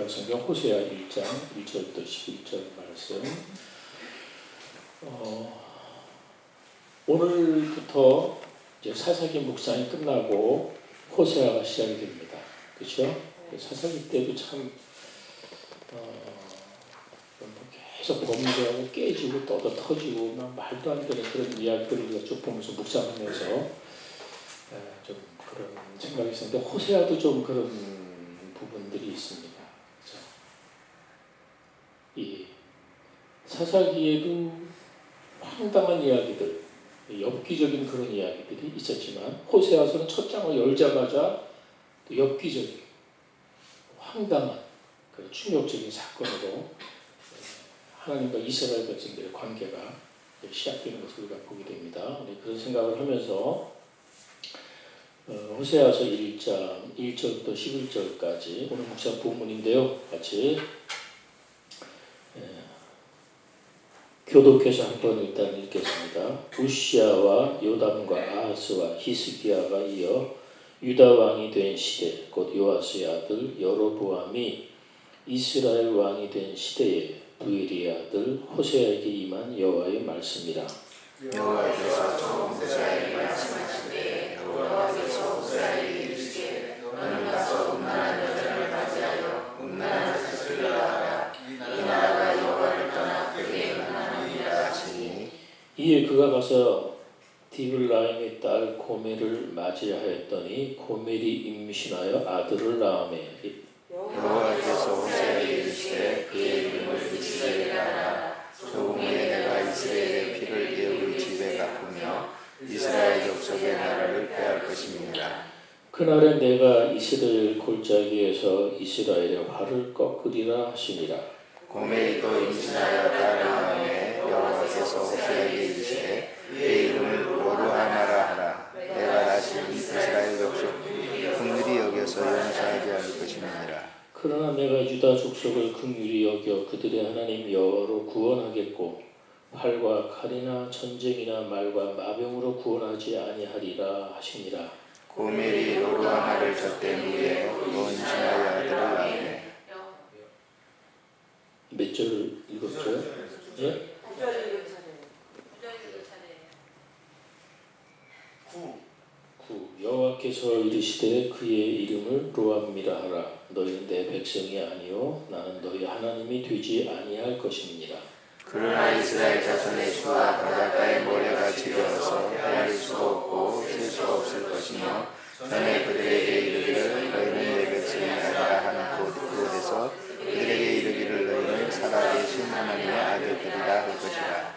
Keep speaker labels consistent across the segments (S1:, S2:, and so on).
S1: 성경 호세아 1장 1절부터 11절 말씀. 오늘부터 이제 사사기 묵상이 끝나고 호세아가 시작이 됩니다. 그렇죠? 사사기 때도 참 계속 범죄하고 깨지고 떠도 터지고 막 말도 안 되는 그런 이야기들을 우리가 쭉 보면서 묵상하면서 좀 그런 생각이 있었는데 호세아도 좀 그런 부분들이 있습니다. 그렇죠? 이 사사기에도 황당한 이야기들, 엽기적인 그런 이야기들이 있었지만 호세아서는 첫 장을 열자마자 또 엽기적인 황당한 그 충격적인 사건으로 하나님과 이스라엘 백성들의 관계가 시작되는 것을 우리가 보게 됩니다. 그런 생각을 하면서 호세아서 1장 1절부터 11절까지 오늘 묵상 본문인데요. 같이 교독해서 한번 일단 읽겠습니다. 우시아와 요담과 아하스와 히스기야가 이어 유다 왕이 된 시대, 곧 요아스의 아들 여로보암이 이스라엘 왕이 된 시대에 부엘의 아들 호세아에게 임한 여호와의 말씀이라.
S2: 여호와께서 총 호세아에게 말씀하시되 여호와께서 호세아에게 이르시되 너는 가서 음란한 여자를 맞이하여 음란한 자식을 낳아라. 이 나라가 여호와를 떠나 그에게 음란하니라 하시니
S1: 이에 그가 가서 디블라임의 딸 고멜을 맞이하였더니 고멜이 임신하여 아들을 낳으매
S2: 여호와께서 호세아에게 이르시되 그의 이름을 이스라엘이라 하라. 조공에 내가 이스라엘의 피를 이어올 집에 갚으며 이스라엘 족속의 나라를 빼앗을 것입니다.
S1: 그날에 내가 이스라엘 골짜기에서 이스라엘의 활을 꺾으리라 하시니라.
S2: 고멜이 또 임신하여 딸을 낳으매 여호와께서 호세아에게 이르시되 그의 이름을 로루하마라 하라. 내가 다시 이스라엘 족속 긍휼히 여겨서 용서하지 않을 것입니다.
S1: 그러나 내가 유다 족속을 긍휼히 여겨 그들의 하나님 여호와로 구원하겠고 활과 칼이나 전쟁이나 말과 마병으로 구원하지 아니하리라 하시니라.
S2: 고멜이 로루하마를 젖댄 후에 또 임신하여 아들을 낳으매
S1: 몇 절을 읽었죠? 예? 9. 여호와께서 이르시되 그의 이름을 로암미라 하라. 너희는 내 백성이 아니요 나는 너희 하나님이 되지 아니할 것임이니라.
S2: 그러나 이스라엘 자손의 수와 바닷가의 모래가 지겨워서 헤아릴 수가 없고 셀 수가 없을 것이며 전에 그들에게 이르기를 너희는 내 백성이 아니라 하는 그곳에서 그들에게 이르기를 너희는 살아계신 하나님의 아들들이라 할 것이라.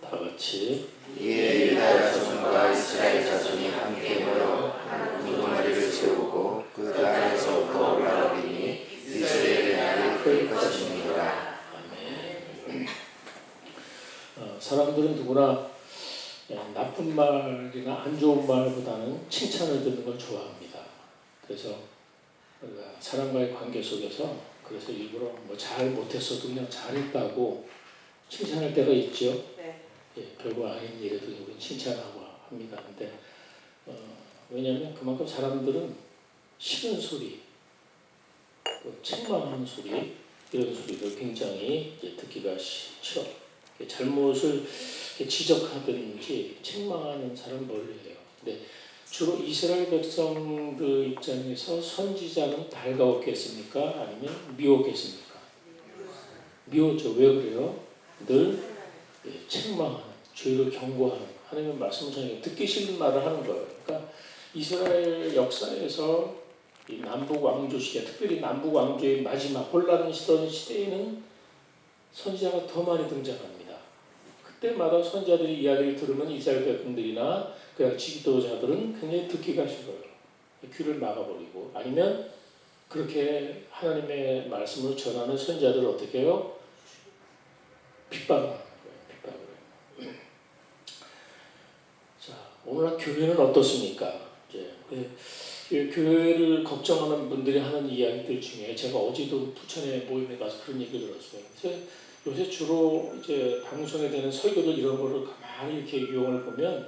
S1: 다같이
S2: 이에 유다 자손과 이스라엘 자손이 함께 모여 우두머리를 세우고 그 땅에서부터 올라오리니 이스라엘의 날이 클 것입니다.
S1: 아멘. 사람들은 누구나 나쁜 말이나 안 좋은 말보다는 칭찬을 듣는 걸 좋아합니다. 그래서 우리가 사람과의 관계 속에서 그래서 일부러 뭐 잘 못했어도 그냥 잘했다고 칭찬할 때가 있죠.
S3: 네.
S1: 별거 아닌 일에도 우리는 칭찬하고 합니다. 근데 왜냐하면 그만큼 사람들은 싫은 소리, 또 책망하는 소리 이런 소리를 굉장히 듣기가 싫죠. 잘못을 지적하든지 책망하는 사람 멀리해요. 근데 주로 이스라엘 백성들 입장에서 선지자는 달가웠겠습니까? 아니면 미웠겠습니까? 미웠죠. 왜 그래요? 늘 책망하는, 죄를 경고하는, 하나님의 말씀을 전해 듣기 싫은 말을 하는 거예요. 그러니까 이스라엘 역사에서 이 남북 왕조 시대, 특별히 남북 왕조의 마지막 혼란을 시던 시대에는 선지자가 더 많이 등장합니다. 그때마다 선지자들의 이야기를 들으면 이스라엘 백성들이나 그냥 지도자들은 굉장히 듣기가 싫어요. 귀를 막아버리고 아니면 그렇게 하나님의 말씀을 전하는 선지자들을 어떻게 해요? 핍박하는 거예요. 핍박을. 자, 오늘날 교회는 어떻습니까? 이제 교회를 걱정하는 분들이 하는 이야기들 중에 제가 어제도 부천에 모임에 가서 그런 얘기를 들었어요. 그래서 요새 주로 이제 방송에 되는 설교들 이런 거를 가만히 이렇게 유형을 보면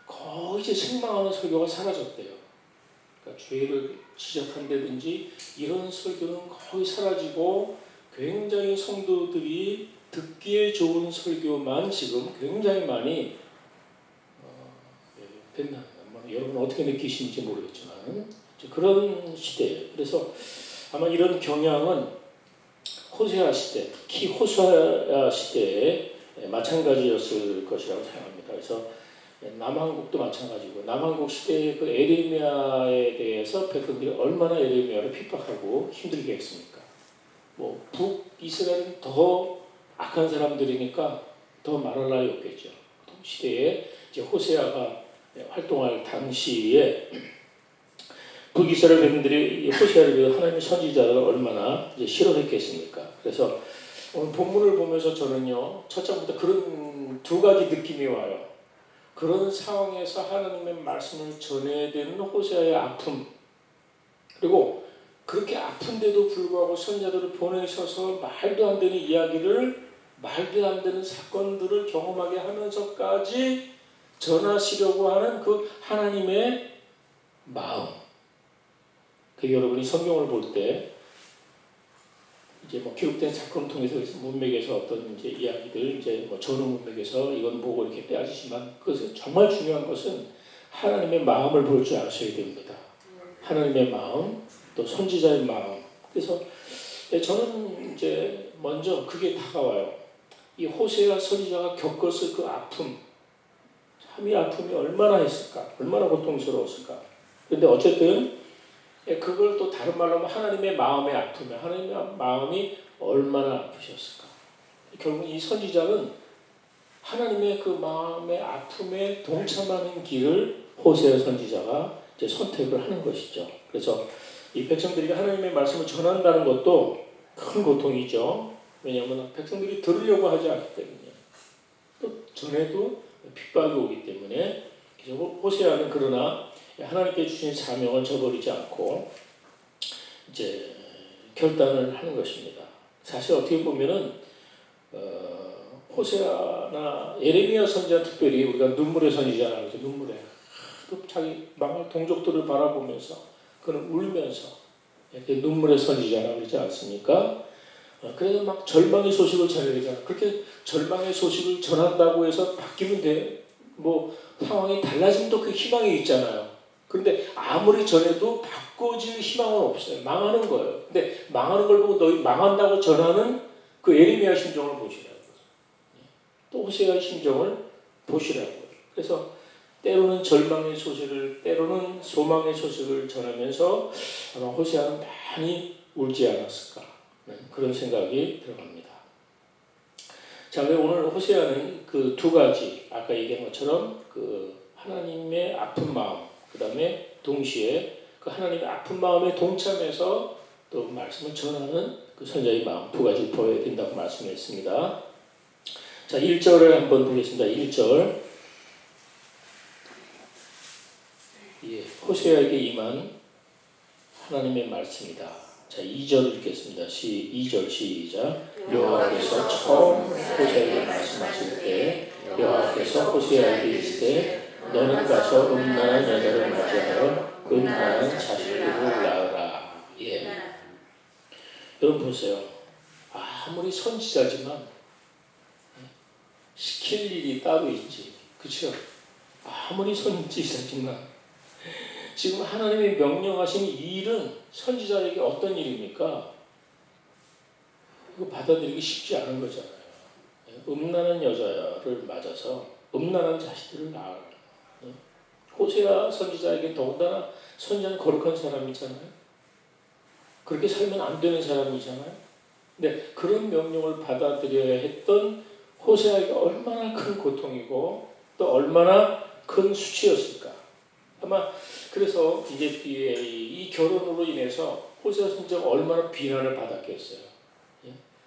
S1: 거의 이제 책망하는 설교가 사라졌대요. 그러니까 죄를 지적한다든지 이런 설교는 거의 사라지고 굉장히 성도들이 듣기에 좋은 설교만 지금 굉장히 많이 된다는 거예요. 여러분 어떻게 느끼시는지 모르겠지만 그런 시대예요. 그래서 아마 이런 경향은 호세아 시대, 특히 호세아 시대에 마찬가지였을 것이라고 생각합니다. 그래서 남한국도 마찬가지고 남한국 시대의 그 에레미야에 대해서 백성들이 얼마나 에레미야를 핍박하고 힘들게 했습니까? 뭐 북이스라엘은 더 악한 사람들이니까 더 말할 나위 없겠죠. 시대에 이제 호세아가 활동할 당시에 북이스라엘 백성들이 호세아를 하나님의 선지자를 얼마나 이제 싫어했겠습니까? 그래서 오늘 본문을 보면서 저는요 첫 장부터 그런 두 가지 느낌이 와요. 그런 상황에서 하나님의 말씀을 전해야 되는 호세아의 아픔, 그리고 그렇게 아픈데도 불구하고 선자들을 보내셔서 말도 안 되는 이야기를, 말도 안 되는 사건들을 경험하게 하면서까지 전하시려고 하는 그 하나님의 마음. 그 여러분이 성경을 볼 때 이제 뭐 기록된 사건을 통해서 문맥에서 어떤 이제 이야기들, 이제 뭐 전후 문맥에서 이건 보고 이렇게 빼앗으시지만 그것은 정말 중요한 것은 하나님의 마음을 볼 줄 아셔야 됩니다. 하나님의 마음, 또 선지자의 마음. 그래서 저는 이제 먼저 그게 다가와요. 이 호세아 선지자가 겪었을 그 아픔, 참 이 아픔이 얼마나 했을까, 얼마나 고통스러웠을까. 그런데 어쨌든 그걸 또 다른 말로 하면 하나님의 마음의 아픔이야. 하나님의 마음이 얼마나 아프셨을까. 결국 이 선지자는 하나님의 그 마음의 아픔에 동참하는 길을 호세아 선지자가 이제 선택을 하는 것이죠. 그래서 이 백성들이 하나님의 말씀을 전한다는 것도 큰 고통이죠. 왜냐하면 백성들이 들으려고 하지 않기 때문에, 또 전에도 핍박이 오기 때문에. 그래서 호세아는 그러나 하나님께 주신 사명을 저버리지 않고 이제 결단을 하는 것입니다. 사실 어떻게 보면은 호세아나 예레미야 선지자, 특별히 우리가 눈물의 선지자라고 해서 눈물에 또 자기 망할 동족들을 바라보면서 그는 울면서 이렇게 눈물의 선지자라고 그러지 않습니까? 그래서 막 절망의 소식을 전해야 되잖아. 그렇게 절망의 소식을 전한다고 해서 바뀌면 돼. 뭐 상황이 달라지면 또 그 희망이 있잖아요. 그런데 아무리 전해도 바꿔질 희망은 없어요. 망하는 거예요. 근데 망하는 걸 보고 너희 망한다고 전하는 그 예레미야 심정을 보시라고요. 또 호세아의 심정을 보시라고요. 그래서 때로는 절망의 소식을, 때로는 소망의 소식을 전하면서 아마 호세아는 많이 울지 않았을까, 그런 생각이 들어갑니다. 자, 오늘 호세아는 그 두 가지, 아까 얘기한 것처럼 그 하나님의 아픈 마음, 그 다음에 동시에 그 하나님의 아픈 마음에 동참해서 또 말씀을 전하는 그 선자의 마음, 두 가지를 보여야 된다고 말씀했습니다. 자, 1절을 한번 보겠습니다. 1절. 호세아에게 임한 하나님의 말씀이다. 자, 2절 읽겠습니다. 2절 시작. 여호와께서 처음 호세아에게 말씀하실 때 여호와께서 호세아에게 이르시되 너는 가서 음란한 여자를 맞이하여 음란한 자식들을 낳으라. 예. 여러분 보세요. 아무리 선지자지만 시킬 일이 따로 있지. 그렇죠? 아무리 선지자지만 지금 하나님이 명령하신 이 일은 선지자에게 어떤 일입니까? 이거 받아들이기 쉽지 않은 거잖아요. 음란한 여자를 맞아서 음란한 자식들을 낳아라. 호세아 선지자에게 더군다나 선지자는 거룩한 사람이잖아요. 그렇게 살면 안 되는 사람이잖아요. 근데 그런 명령을 받아들여야 했던 호세아에게 얼마나 큰 고통이고 또 얼마나 큰 수치였을까. 아마 그래서 이제 이 결혼으로 인해서 호세아 선지자가 얼마나 비난을 받았겠어요.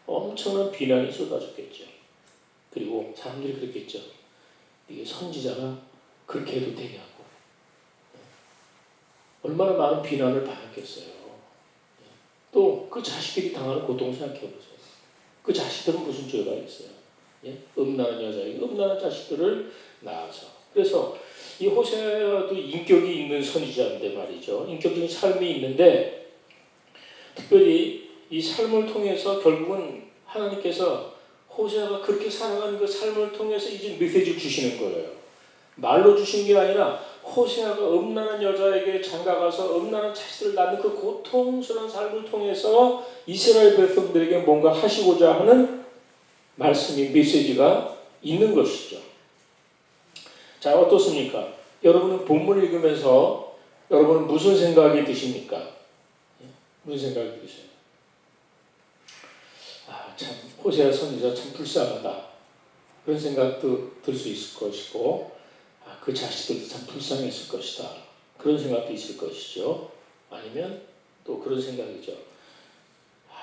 S1: 엄청난 비난이 쏟아졌겠죠. 그리고 사람들이 그랬겠죠. 이게 선지자가 그렇게 해도 되냐고. 얼마나 많은 비난을 받았겠어요. 또 그 자식들이 당하는 고통을 생각해보세요. 그 자식들은 무슨 죄가 있어요? 음란한 여자에게 음란한 자식들을 낳아서. 그래서 이 호세아도 인격이 있는 선지자인데 말이죠. 인격적인 삶이 있는데 특별히 이 삶을 통해서 결국은 하나님께서 호세아가 그렇게 살아가는 그 삶을 통해서 이제 메시지를 주시는 거예요. 말로 주신 게 아니라 호세아가 음란한 여자에게 장가가서 음란한 자식을 낳는 그 고통스러운 삶을 통해서 이스라엘 백성들에게 뭔가 하시고자 하는 말씀이 메시지가 있는 것이죠. 자, 어떻습니까? 여러분은 본문을 읽으면서 여러분은 무슨 생각이 드십니까? 무슨 생각이 드세요? 참 호세아 선지자 참 불쌍하다. 그런 생각도 들 수 있을 것이고 그 자식들도 참 불쌍했을 것이다. 그런 생각도 있을 것이죠. 아니면 또 그런 생각이죠.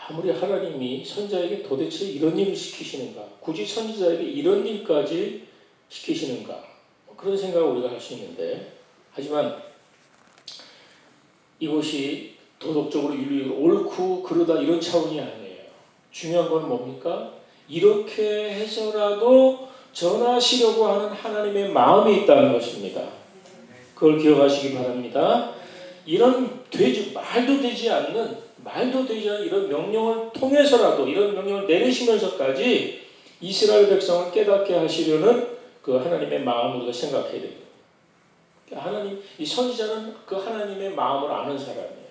S1: 아무리 하나님이 선지자에게 도대체 이런 일을 시키시는가? 굳이 선지자에게 이런 일까지 시키시는가? 그런 생각을 우리가 할 수 있는데 하지만 이것이 도덕적으로 윤리적으로 옳고 그러다 이런 차원이 아니에요. 중요한 건 뭡니까? 이렇게 해서라도 전하시려고 하는 하나님의 마음이 있다는 것입니다. 그걸 기억하시기 바랍니다. 이런 말도 되지 않는 이런 명령을 통해서라도 이런 명령을 내리시면서까지 이스라엘 백성을 깨닫게 하시려는 그 하나님의 마음을 우리가 생각해야 됩니다. 하나님, 이 선지자는 그 하나님의 마음을 아는 사람이에요.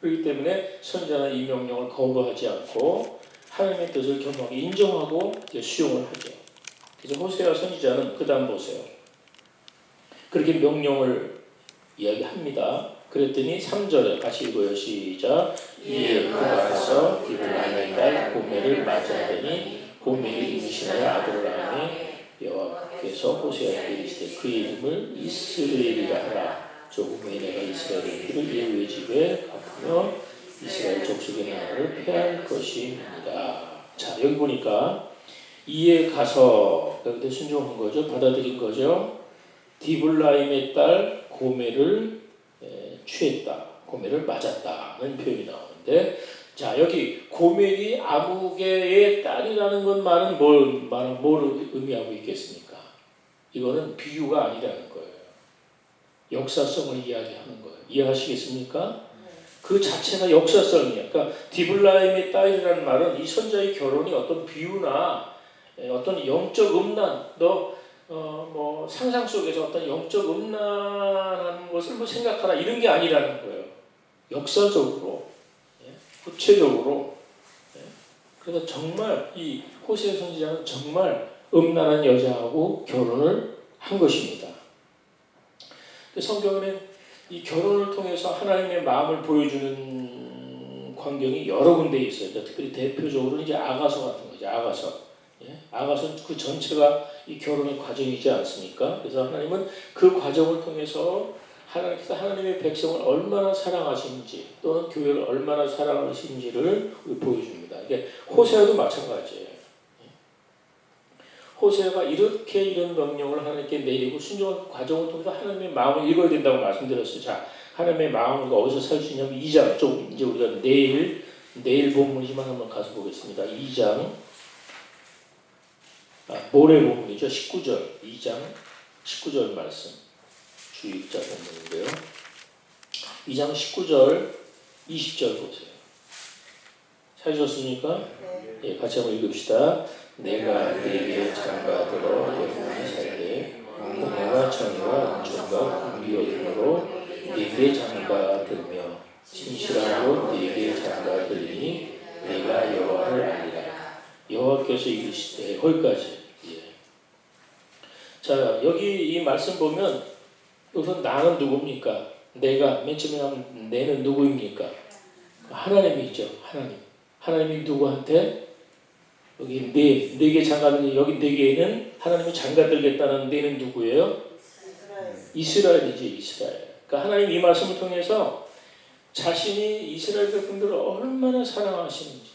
S1: 그렇기 때문에 선지자는 이 명령을 거부하지 않고 하나님의 뜻을 겸허하게 인정하고 수용을 하죠. 그래서 호세아 선지자는 그 다음 보세요. 그렇게 명령을 이야기합니다. 그랬더니 3절에 같이 읽어요. 시작. 이에 그가 가서 디블라임의 딸 고멜을 맞이하더니 고멜이 임신하여 아들을 낳으니 여호와께서 호세아에게 이르시되 그 이름을 이스라엘이라 하라. 조금의 내가 이스라엘의 예후의 집에 갚으며 이스라엘 족속의 나라를 폐할 것입니다. 자, 여기 보니까 이에 가서 여기서 순종한 거죠. 받아들인 거죠. 디블라임의 딸 고멜을 취했다. 고멜을 맞았다는 표현이 나오는데 자, 여기 고멜이 아무개의 딸이라는 것 말은 뭘 의미하고 있겠습니까? 이거는 비유가 아니라는 거예요. 역사성을 이야기하는 거예요. 이해하시겠습니까? 그 자체가 역사성이에요. 그러니까 디블라임의 딸이라는 말은 이 선자의 결혼이 어떤 비유나 어떤 영적 음란, 뭐 상상 속에서 어떤 영적 음란한 것을 생각하라 이런 게 아니라는 거예요. 역사적으로, 구체적으로. 그래서 정말 이 호세아 선지자는 정말 음란한 여자하고 결혼을 한 것입니다. 성경에는 이 결혼을 통해서 하나님의 마음을 보여주는 광경이 여러 군데 있어요. 특별히 대표적으로 이제 아가서 같은 거죠. 아가서 그 전체가 이 결혼의 과정이지 않습니까? 그래서 하나님은 그 과정을 통해서 하나님께서 하나님의 백성을 얼마나 사랑하시는지 또는 교회를 얼마나 사랑하시는지를 보여줍니다. 이게 호세아도 마찬가지예요. 호세아가 이렇게 이런 명령을 하나님께 내리고 순종한 과정을 통해서 하나님의 마음을 읽어야 된다고 말씀드렸어요. 자, 하나님의 마음을 어디서 살 수 있냐면 2장, 좀 이제 우리가 내일 본문이지만 한번 가서 보겠습니다. 2장, 모레 본문이죠. 19절, 2장 19절 말씀, 주입자 본문인데요. 2장 19절, 20절 보세요. 찾으셨습니까? 예, 같이 한번 읽읍시다. 내가 네게 장가들어 영원히 살게 공회와 정의와 은총과 공의여김으로 네게 장가들며 진실하고 네게 장가들리니 내가 여호와를 알리라. 여호와께서 이르시되 거기까지. 자, 여기 이 말씀 보면 여기서 나는 누굽니까? 내가 맨 처음에 하면 내는 누구입니까? 하나님이죠. 하나님이 누구한테? 여기 네게 장가들니 여기 네게는 하나님이 장가들겠다는 네는 누구예요? 이스라엘이지. 이스라엘. 그러니까 하나님 이 말씀을 통해서 자신이 이스라엘 백성들을 얼마나 사랑하시는지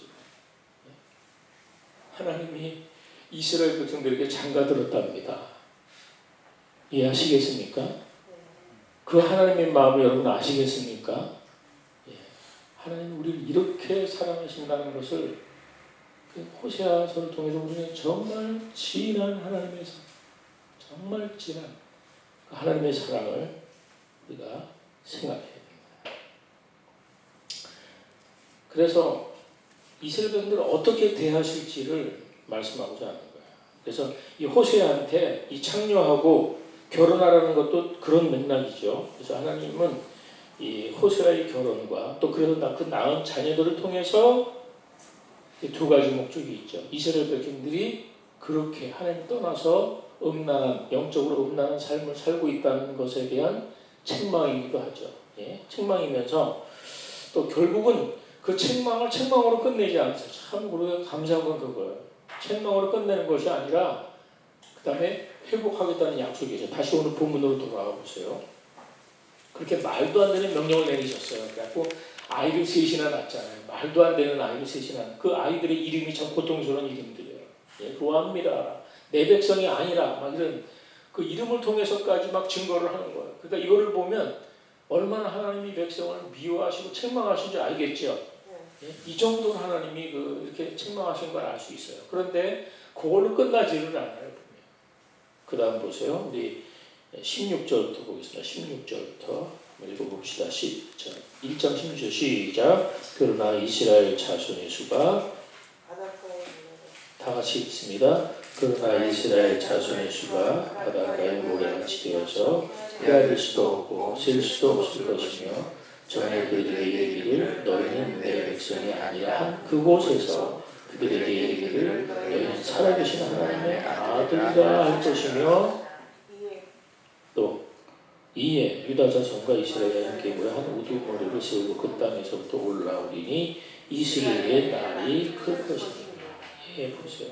S1: 하나님이 이스라엘 백성들에게 장가들었답니다. 이해하시겠습니까? 그 하나님의 마음을 여러분 아시겠습니까? 하나님 우리를 이렇게 사랑하신다는 것을 호세아서를 통해서 우리는 정말 진한 하나님의 정말 진한 하나님의 사랑을 우리가 생각해야 됩니다. 그래서 이스라엘 백성들을 어떻게 대하실지를 말씀하고자 하는 거예요. 그래서 이 호세아한테 이 창녀하고 결혼하라는 것도 그런 맥락이죠. 그래서 하나님은 이 호세아의 결혼과 또 그래서 그 낳은 자녀들을 통해서 두 가지 목적이 있죠. 이스라엘 백성들이 그렇게 하나님 떠나서 음란한, 영적으로 음란한 삶을 살고 있다는 것에 대한 책망이기도 하죠. 예? 책망이면서 또 결국은 그 책망을 책망으로 끝내지 않죠. 참 우리가 감사한 건 그거예요. 책망으로 끝내는 것이 아니라 그 다음에 회복하겠다는 약속이죠. 다시 오늘 본문으로 돌아가 보세요. 그렇게 말도 안 되는 명령을 내리셨어요. 그래갖고 아이를 셋이나 낳았잖아요. 말도 안 되는 아이를 셋이나. 그 아이들의 이름이 참 고통스러운 이름들이에요. 예, 로아입니다. 내 백성이 아니라 막 이런 그 이름을 통해서까지 막 증거를 하는 거예요. 그러니까 이거를 보면 얼마나 하나님이 백성을 미워하시고 책망하신 줄 알겠죠. 예? 이 정도로 하나님이 이렇게 책망하신 걸 알 수 있어요. 그런데 그걸로 끝나지를 않아요. 그 다음 보세요. 우리 16절부터 보겠습니다. 16절부터 읽어봅시다. 1장 16절 시작. 그러나 이스라엘 자손의 수가 다 같이 읽습니다. 그러나 이스라엘 자손의 수가 바닷가의 모래같이 되어서 헤아릴 수도 없고 셀 수도 없을 것이며 전에 그들에게 이르기를 너희는 내 백성이 아니라 한 그곳에서 그들에게 이르기를 너희는 살아계신 하나님의 아들이라 할 것이며 또 이에 유다 자손과 이스라엘이 함께 모여 한 우두머리를 세우고 그 땅에서부터 올라오리니 이스라엘의 날이 클 것이니. 예, 보세요.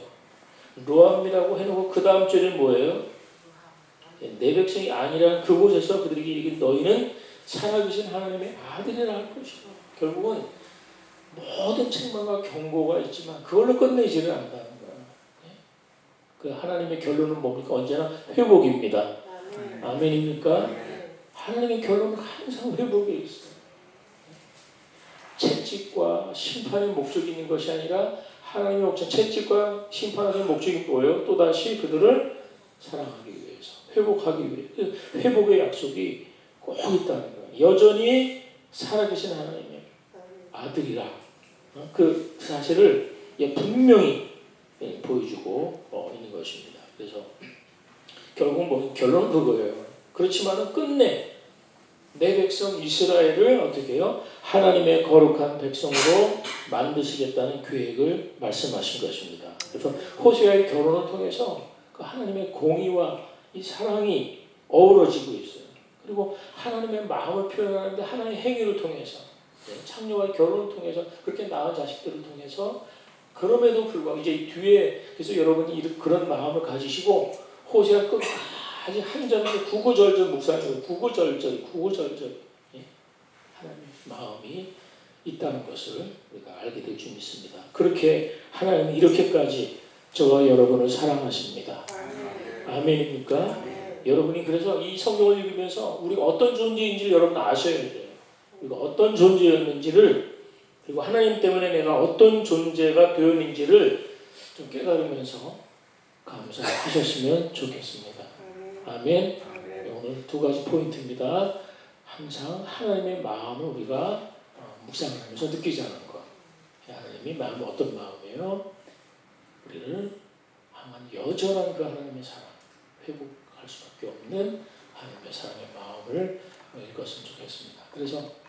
S1: 로암이라고 해놓고 그 다음 절은 뭐예요? 내 백성이 아니라는 그곳에서 그들에게 이르기를 너희는 살아계신 하나님의 아들이라 할 것이고. 결국은 모든 책망과 경고가 있지만 그걸로 끝내지를 않는다는 거예요. 그 하나님의 결론은 뭡니까? 언제나 회복입니다. 아멘입니까? 하나님의 결론은 항상 회복에 있어요. 채찍과 심판의 목적이 있는 것이 아니라 하나님의 목적, 채찍과 심판의 목적이 뭐예요? 또다시 그들을 사랑하기 위해서, 회복하기 위해 회복의 약속이 꼭 있다는 거예요. 여전히 살아계신 하나님의 아들이라 그 사실을 분명히 보여주고 있는 것입니다. 그래서 결국은 뭐 결론은 그거예요. 그렇지만은 끝내 내 백성 이스라엘을 어떻게 해요? 하나님의 거룩한 백성으로 만드시겠다는 계획을 말씀하신 것입니다. 그래서 호세아의 결혼을 통해서 그 하나님의 공의와 이 사랑이 어우러지고 있어요. 그리고 하나님의 마음을 표현하는데 하나님의 행위를 통해서 창녀와의 결혼을 통해서 그렇게 낳은 자식들을 통해서 그럼에도 불구하고 이제 뒤에 그래서 여러분이 그런 마음을 가지시고 호세아 끝까지 한 절을 구구절절 묵상해요. 구구절절 하나님의 마음이 있다는 것을 우리가 알게 될 줄 믿습니다. 그렇게 하나님은 이렇게까지 저와 여러분을 사랑하십니다. 아멘입니까? 여러분이 그래서 이 성경을 읽으면서 우리가 어떤 존재인지를 여러분 아셔야 돼요. 우리가 어떤 존재였는지를 그리고 하나님 때문에 내가 어떤 존재가 되었는지를 좀 깨달으면서 감사하셨으면 좋겠습니다. 아멘. 오늘 두 가지 포인트입니다. 항상 하나님의 마음을 우리가 묵상을 하면서 느끼지 않은 것. 하나님의 마음은 어떤 마음이에요? 우리를 향한 여전한 그 하나님의 사랑, 회복할 수밖에 없는 하나님의 사랑의 마음을 읽었으면 좋겠습니다. 그래서